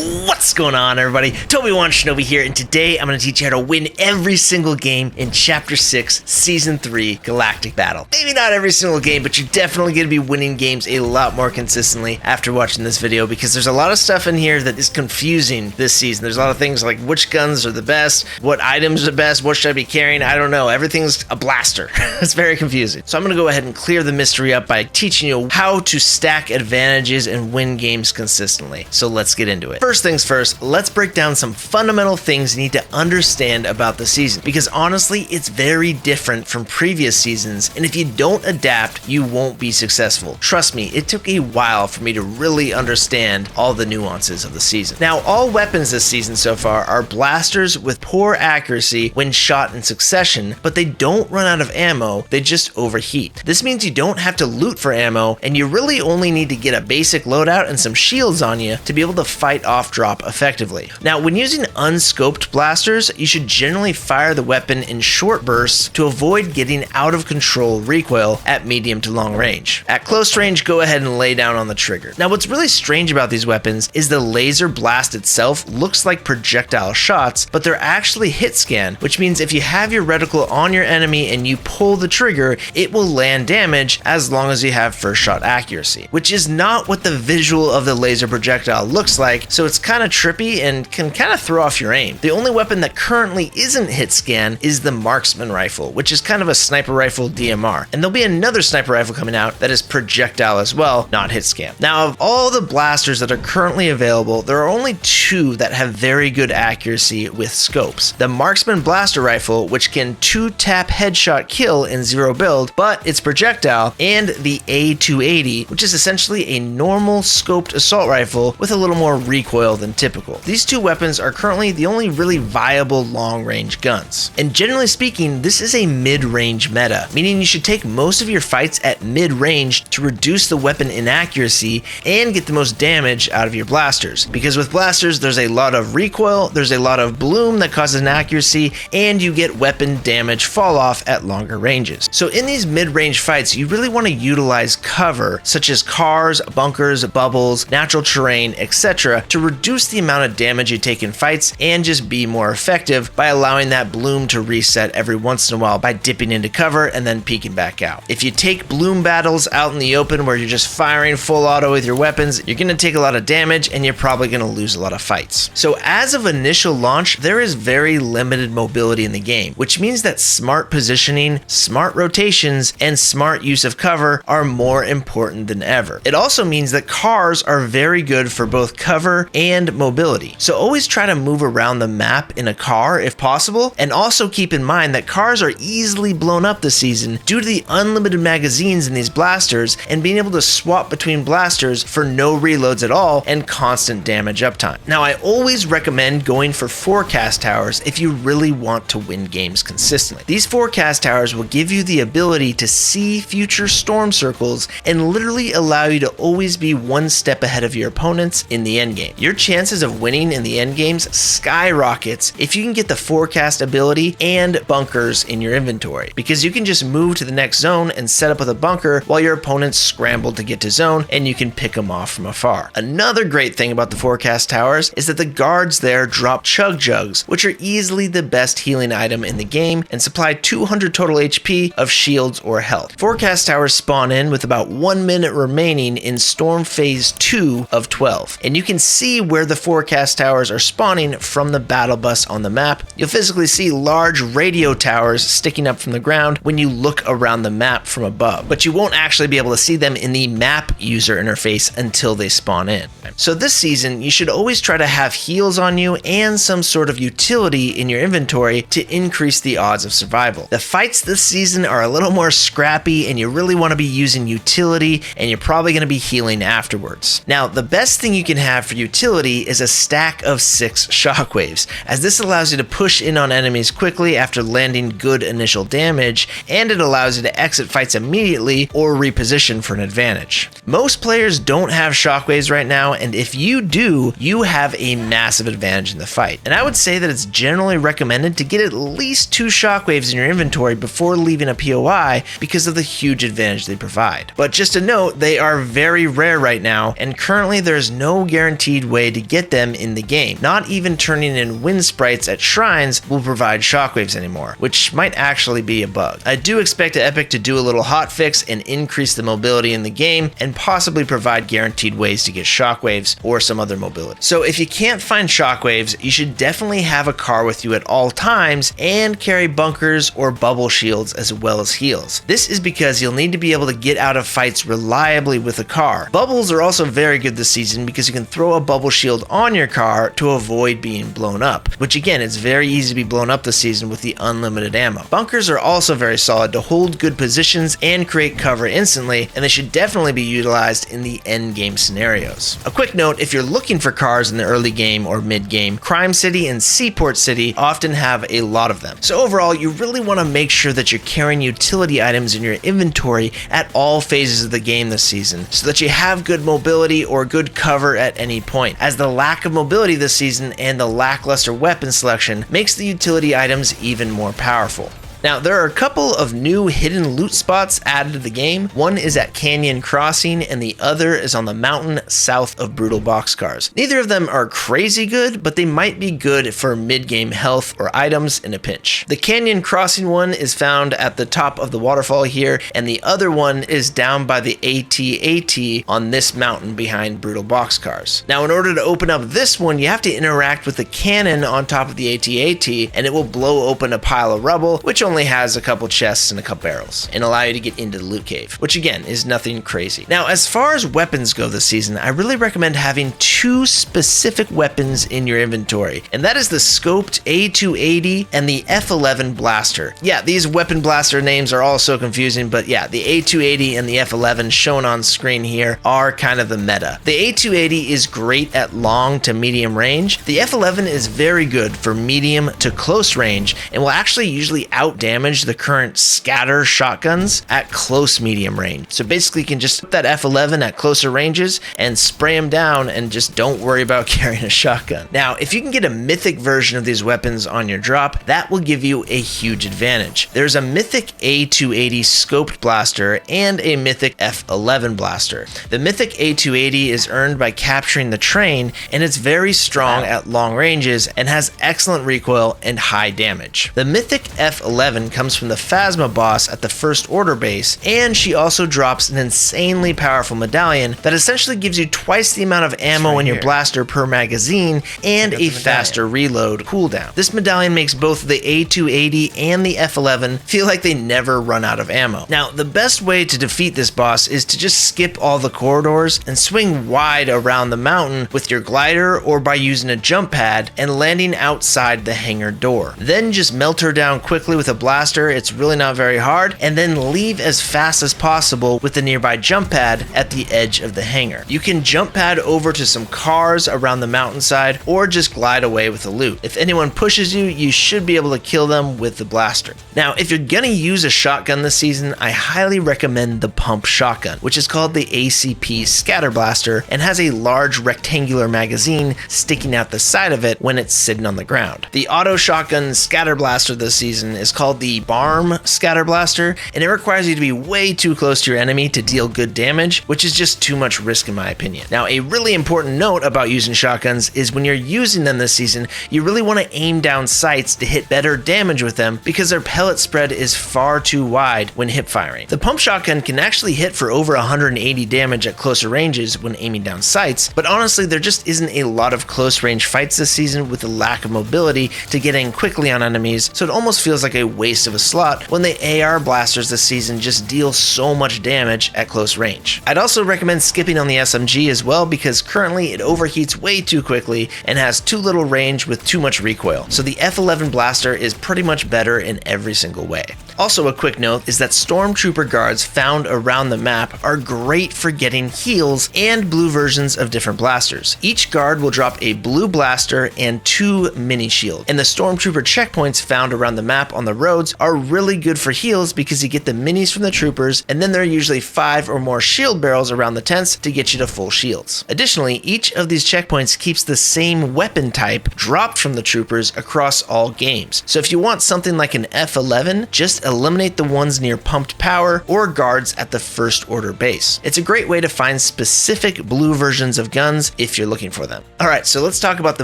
What's going on, everybody? Toby1 Shinobi here, and today I'm going to teach you how to win every single game in Chapter 6, Season 3, Galactic Battle. Maybe not every single game, but you're definitely going to be winning games a lot more consistently after watching this video, because there's a lot of stuff in here that is confusing this season. There's a lot of things like which guns are the best, what items are the best, what should I be carrying, I don't know. Everything's a blaster. It's very confusing. So I'm going to go ahead and clear the mystery up by teaching you how to stack advantages and win games consistently. So let's get into it. First things first, let's break down some fundamental things you need to understand about the season, because honestly, it's very different from previous seasons, and if you don't adapt, you won't be successful. Trust me, it took a while for me to really understand all the nuances of the season. Now, all weapons this season so far are blasters with poor accuracy when shot in succession, but they don't run out of ammo, they just overheat. This means you don't have to loot for ammo, and you really only need to get a basic loadout and some shields on you to be able to fight off drop effectively. Now, when using unscoped blasters, you should generally fire the weapon in short bursts to avoid getting out of control recoil at medium to long range. At close range, go ahead and lay down on the trigger. Now, what's really strange about these weapons is the laser blast itself looks like projectile shots, but they're actually hit scan, which means if you have your reticle on your enemy and you pull the trigger, it will land damage as long as you have first shot accuracy, which is not what the visual of the laser projectile looks like, so it's kind of trippy and can kind of throw off your aim. The only weapon that currently isn't hit scan is the marksman rifle, which is kind of a sniper rifle DMR, and there'll be another sniper rifle coming out that is projectile as well, not hit scan. Now, of all the blasters that are currently available, there are only two that have very good accuracy with scopes. The marksman blaster rifle, which can 2-tap headshot kill in zero build, but it's projectile, and the A280, which is essentially a normal scoped assault rifle with a little more recoil than typical. These two weapons are currently the only really viable long-range guns. And generally speaking, this is a mid-range meta, meaning you should take most of your fights at mid-range to reduce the weapon inaccuracy and get the most damage out of your blasters. Because with blasters, there's a lot of recoil, there's a lot of bloom that causes inaccuracy, and you get weapon damage fall off at longer ranges. So in these mid-range fights, you really want to utilize cover, such as cars, bunkers, bubbles, natural terrain, etc., to reduce the amount of damage you take in fights and just be more effective by allowing that bloom to reset every once in a while by dipping into cover and then peeking back out. If you take bloom battles out in the open where you're just firing full auto with your weapons, you're going to take a lot of damage and you're probably going to lose a lot of fights. So as of initial launch, there is very limited mobility in the game, which means that smart positioning, smart rotations, and smart use of cover are more important than ever. It also means that cars are very good for both cover and mobility. So always try to move around the map in a car if possible, and also keep in mind that cars are easily blown up this season due to the unlimited magazines in these blasters and being able to swap between blasters for no reloads at all and constant damage uptime. Now, I always recommend going for forecast towers if you really want to win games consistently. These forecast towers will give you the ability to see future storm circles and literally allow you to always be one step ahead of your opponents in the endgame. Your chances of winning in the endgames skyrockets if you can get the forecast ability and bunkers in your inventory, because you can just move to the next zone and set up with a bunker while your opponents scramble to get to zone, and you can pick them off from afar. Another great thing about the forecast towers is that the guards there drop chug jugs, which are easily the best healing item in the game and supply 200 total HP of shields or health. Forecast towers spawn in with about 1 minute remaining in Storm Phase 2 of 12, and you can see where the forecast towers are spawning from the battle bus on the map. You'll physically see large radio towers sticking up from the ground when you look around the map from above, but you won't actually be able to see them in the map user interface until they spawn in. So this season, you should always try to have heals on you and some sort of utility in your inventory to increase the odds of survival. The fights this season are a little more scrappy, and you really want to be using utility, and you're probably going to be healing afterwards. Now, the best thing you can have for utility is a stack of 6 shockwaves, as this allows you to push in on enemies quickly after landing good initial damage, and it allows you to exit fights immediately or reposition for an advantage. Most players don't have shockwaves right now, and if you do, you have a massive advantage in the fight. And I would say that it's generally recommended to get at least 2 shockwaves in your inventory before leaving a POI because of the huge advantage they provide. But just a note, they are very rare right now, and currently there's no guaranteed way to get them in the game. Not even turning in wind sprites at shrines will provide shockwaves anymore, which might actually be a bug. I do expect Epic to do a little hotfix and increase the mobility in the game and possibly provide guaranteed ways to get shockwaves or some other mobility. So if you can't find shockwaves, you should definitely have a car with you at all times and carry bunkers or bubble shields as well as heals. This is because you'll need to be able to get out of fights reliably with a car. Bubbles are also very good this season because you can throw a bubble shield on your car to avoid being blown up, which again, it's very easy to be blown up this season with the unlimited ammo. Bunkers are also very solid to hold good positions and create cover instantly, and they should definitely be utilized in the end game scenarios. A quick note, if you're looking for cars in the early game or mid game, Crime City and Seaport City often have a lot of them. So overall, you really want to make sure that you're carrying utility items in your inventory at all phases of the game this season, so that you have good mobility or good cover at any point, as the lack of mobility this season and the lackluster weapon selection makes the utility items even more powerful. Now, there are a couple of new hidden loot spots added to the game. One is at Canyon Crossing, and the other is on the mountain south of Brutal Boxcars. Neither of them are crazy good, but they might be good for mid-game health or items in a pinch. The Canyon Crossing one is found at the top of the waterfall here, and the other one is down by the AT-AT on this mountain behind Brutal Boxcars. Now, in order to open up this one, you have to interact with the cannon on top of the AT-AT, and it will blow open a pile of rubble, which only has a couple chests and a couple barrels, and allow you to get into the loot cave, which again is nothing crazy. Now, as far as weapons go this season, I really recommend having two specific weapons in your inventory, and that is the scoped A280 and the F11 blaster. Yeah, these weapon blaster names are all so confusing, but yeah, the A280 and the F11 shown on screen here are kind of the meta. The A280 is great at long to medium range. The F11 is very good for medium to close range and will actually usually out-damage the current scatter shotguns at close medium range. So basically you can just put that F11 at closer ranges and spray them down and just don't worry about carrying a shotgun. Now, if you can get a mythic version of these weapons on your drop, that will give you a huge advantage. There's a mythic A280 scoped blaster and a mythic F11 blaster. The mythic A280 is earned by capturing the train, and it's very strong at long ranges and has excellent recoil and high damage. The mythic F11 comes from the Phasma boss at the First Order base, and she also drops an insanely powerful medallion that essentially gives you twice the amount of ammo in your blaster per magazine and a faster reload cooldown. This medallion makes both the A280 and the F11 feel like they never run out of ammo. Now, the best way to defeat this boss is to just skip all the corridors and swing wide around the mountain with your glider or by using a jump pad and landing outside the hangar door. Then just melt her down quickly with a blaster, it's really not very hard, and then leave as fast as possible with the nearby jump pad at the edge of the hangar. You can jump pad over to some cars around the mountainside or just glide away with the loot. If anyone pushes you, you should be able to kill them with the blaster. Now, if you're gonna use a shotgun this season, I highly recommend the pump shotgun, which is called the ACP Scatter Blaster and has a large rectangular magazine sticking out the side of it when it's sitting on the ground. The auto shotgun scatter blaster this season is called the BARM Scatter Blaster, and it requires you to be way too close to your enemy to deal good damage, which is just too much risk in my opinion. Now, a really important note about using shotguns is when you're using them this season, you really want to aim down sights to hit better damage with them because their pellet spread is far too wide when hip firing. The pump shotgun can actually hit for over 180 damage at closer ranges when aiming down sights, but honestly there just isn't a lot of close range fights this season with the lack of mobility to get in quickly on enemies, so it almost feels like a waste of a slot when the AR blasters this season just deal so much damage at close range. I'd also recommend skipping on the SMG as well because currently it overheats way too quickly and has too little range with too much recoil, so the F11 blaster is pretty much better in every single way. Also, a quick note is that stormtrooper guards found around the map are great for getting heals and blue versions of different blasters. Each guard will drop a blue blaster and 2 mini shields, and the stormtrooper checkpoints found around the map on the roads are really good for heals because you get the minis from the troopers, and then there are usually 5 or more shield barrels around the tents to get you to full shields. Additionally, each of these checkpoints keeps the same weapon type dropped from the troopers across all games. So if you want something like an F11, just eliminate the ones near pumped power or guards at the first order base. It's a great way to find specific blue versions of guns if you're looking for them. Alright, so let's talk about the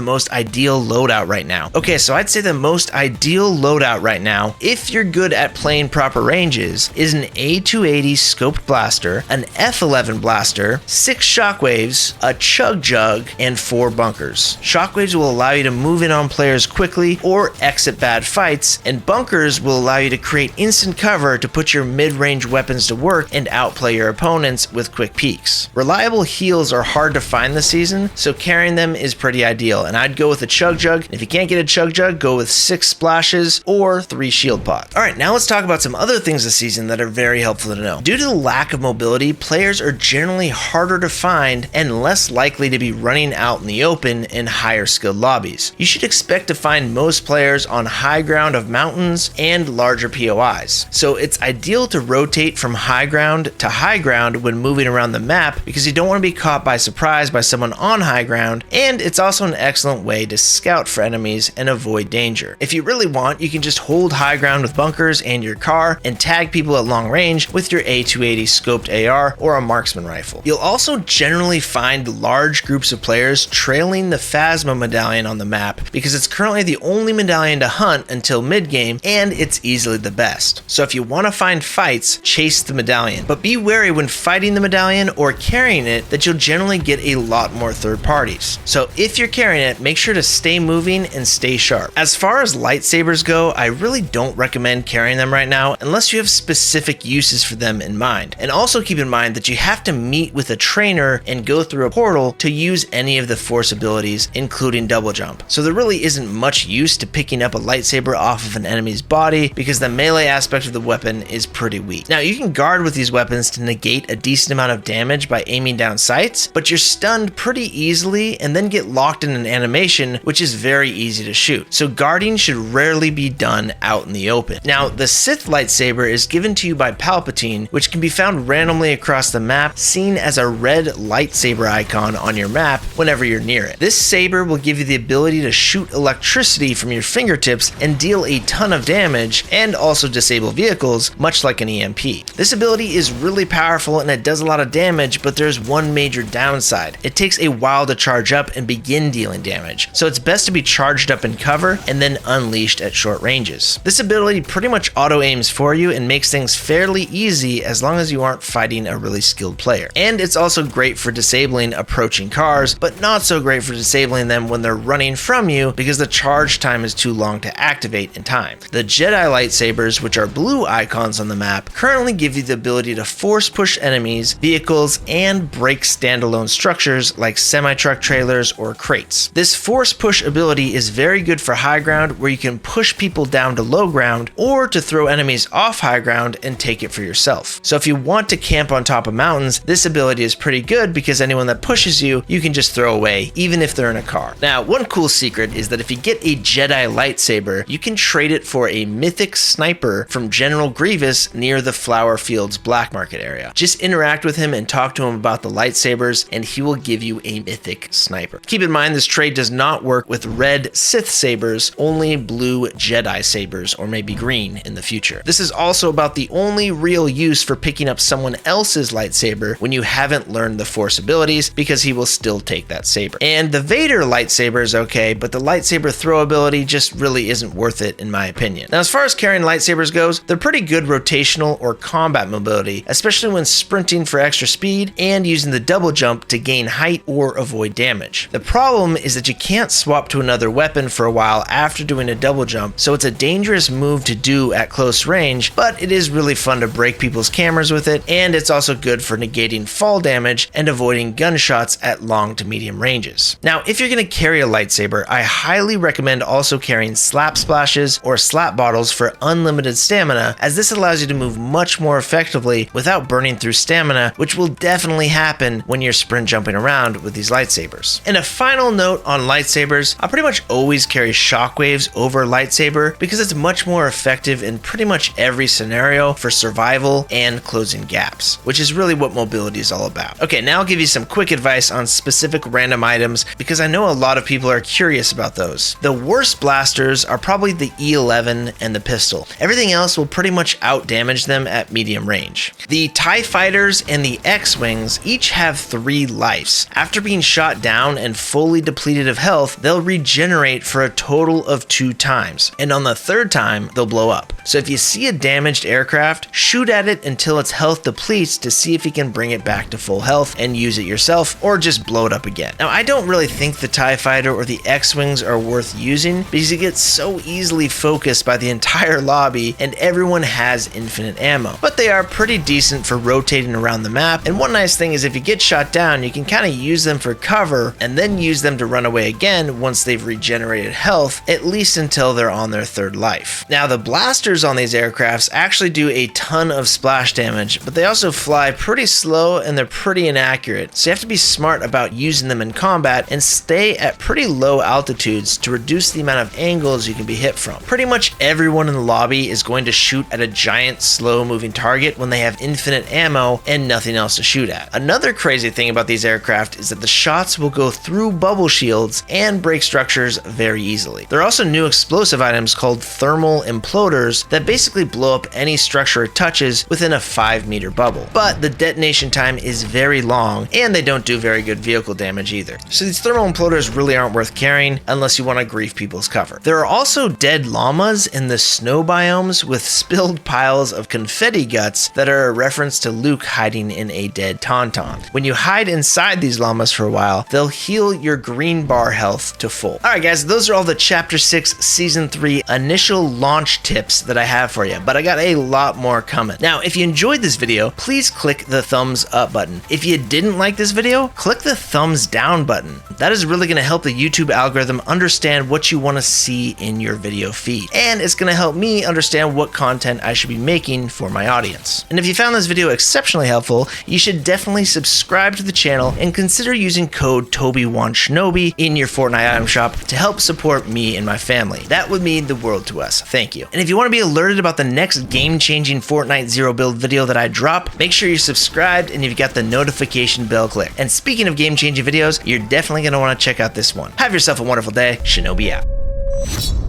most ideal loadout right now. Okay, so I'd say the most ideal loadout right now, if you're good at playing proper ranges, is an A280 scoped blaster, an F11 blaster, 6 shockwaves, a chug jug, and 4 bunkers. Shockwaves will allow you to move in on players quickly or exit bad fights, and bunkers will allow you to create instant cover to put your mid-range weapons to work and outplay your opponents with quick peeks. Reliable heals are hard to find this season, so carrying them is pretty ideal, and I'd go with a chug jug. If you can't get a chug jug, go with 6 splashes or 3 shield pods. Alright, now let's talk about some other things this season that are very helpful to know. Due to the lack of mobility, players are generally harder to find and less likely to be running out in the open in higher skilled lobbies. You should expect to find most players on high ground of mountains and larger POIs. So it's ideal to rotate from high ground to high ground when moving around the map because you don't want to be caught by surprise by someone on high ground, and it's also an excellent way to scout for enemies and avoid danger. If you really want, you can just hold high ground with bunkers and your car and tag people at long range with your A280 scoped AR or a marksman rifle. You'll also generally find large groups of players trailing the Phasma medallion on the map because it's currently the only medallion to hunt until mid-game, and it's easily the best. So if you want to find fights, chase the medallion, but be wary when fighting the medallion or carrying it that you'll generally get a lot more third parties. So if you're carrying it, make sure to stay moving and stay sharp. As far as lightsabers go, I really don't recommend carrying them right now unless you have specific uses for them in mind. And also keep in mind that you have to meet with a trainer and go through a portal to use any of the force abilities, including double jump. So there really isn't much use to picking up a lightsaber off of an enemy's body because the melee aspect of the weapon is pretty weak. Now you can guard with these weapons to negate a decent amount of damage by aiming down sights, but you're stunned pretty easily and then get locked in an animation, which is very easy to shoot. So guarding should rarely be done out in the open. Now the Sith lightsaber is given to you by Palpatine, which can be found randomly across the map, seen as a red lightsaber icon on your map whenever you're near it. This saber will give you the ability to shoot electricity from your fingertips and deal a ton of damage, and also disable vehicles, much like an EMP. This ability is really powerful and it does a lot of damage, but there's one major downside. It takes a while to charge up and begin dealing damage, so it's best to be charged up in cover and then unleashed at short ranges. This ability pretty much auto aims for you and makes things fairly easy as long as you aren't fighting a really skilled player. And it's also great for disabling approaching cars, but not so great for disabling them when they're running from you because the charge time is too long to activate in time. The Jedi lightsabers, which are blue icons on the map, currently give you the ability to force push enemies, vehicles, and break standalone structures like semi-truck trailers or crates. This force push ability is very good for high ground where you can push people down to low ground, or to throw enemies off high ground and take it for yourself. So if you want to camp on top of mountains, this ability is pretty good because anyone that pushes you, you can just throw away, even if they're in a car. Now, one cool secret is that if you get a Jedi lightsaber, you can trade it for a mythic sniper from General Grievous near the Flower Fields Black Market area. Just interact with him and talk to him about the lightsabers, and he will give you a mythic sniper. Keep in mind, this trade does not work with red Sith sabers, only blue Jedi sabers, or maybe green in the future. This is also about the only real use for picking up someone else's lightsaber when you haven't learned the Force abilities, because he will still take that saber. And the Vader lightsaber is okay, but the lightsaber throw ability just really isn't worth it in my opinion. Now, as far as carrying lightsabers goes, they're pretty good rotational or combat mobility, especially when sprinting for extra speed and using the double jump to gain height or avoid damage. The problem is that you can't swap to another weapon for a while after doing a double jump, so it's a dangerous move to do at close range, but it is really fun to break people's cameras with it, and it's also good for negating fall damage and avoiding gunshots at long to medium ranges. Now, if you're going to carry a lightsaber, I highly recommend also carrying slap splashes or slap bottles for unlimited stamina, as this allows you to move much more effectively without burning through stamina, which will definitely happen when you're sprint jumping around with these lightsabers. And a final note on lightsabers, I pretty much always carry shockwaves over lightsaber because it's much much more effective in pretty much every scenario for survival and closing gaps, which is really what mobility is all about. Okay, now I'll give you some quick advice on specific random items because I know a lot of people are curious about those. The worst blasters are probably the E11 and the pistol. Everything else will pretty much out damage them at medium range. The TIE fighters and the X-Wings each have 3 lives. After being shot down and fully depleted of health, they'll regenerate for a total of 2 times, and on the 3rd time, they'll blow up. So if you see a damaged aircraft, shoot at it until its health depletes to see if you can bring it back to full health and use it yourself, or just blow it up again. Now, I don't really think the TIE fighter or the X-Wings are worth using because you get so easily focused by the entire lobby and everyone has infinite ammo, but they are pretty decent for rotating around the map. And one nice thing is if you get shot down, you can kind of use them for cover and then use them to run away again once they've regenerated health, at least until they're on their 3rd life. Now, the blasters on these aircrafts actually do a ton of splash damage, but they also fly pretty slow and they're pretty inaccurate, so you have to be smart about using them in combat and stay at pretty low altitudes to reduce the amount of angles you can be hit from. Pretty much everyone in the lobby is going to shoot at a giant slow moving target when they have infinite ammo and nothing else to shoot at. Another crazy thing about these aircraft is that the shots will go through bubble shields and break structures very easily. There are also new explosive items called thermal imploders that basically blow up any structure it touches within a 5-meter bubble, but the detonation time is very long and they don't do very good vehicle damage either. So these thermal imploders really aren't worth carrying unless you want to grief people's cover. There are also dead llamas in the snow biomes with spilled piles of confetti guts that are a reference to Luke hiding in a dead tauntaun. When you hide inside these llamas for a while, they'll heal your green bar health to full. Alright guys, those are all the Chapter 6 Season 3 initial launch tips that I have for you, but I got a lot more coming. Now, if you enjoyed this video, please click the thumbs up button. If you didn't like this video, click the thumbs down button. That is really going to help the YouTube algorithm understand what you want to see in your video feed, and it's going to help me understand what content I should be making for my audience. And if you found this video exceptionally helpful, you should definitely subscribe to the channel and consider using code TobyWantShinobi in your Fortnite item shop to help support me and my family. That would mean the world to us. Thank you. And if you want to be alerted about the next game-changing Fortnite Zero Build video that I drop, make sure you're subscribed and you've got the notification bell clicked. And speaking of game-changing videos, you're definitely going to want to check out this one. Have yourself a wonderful day. Shinobi out.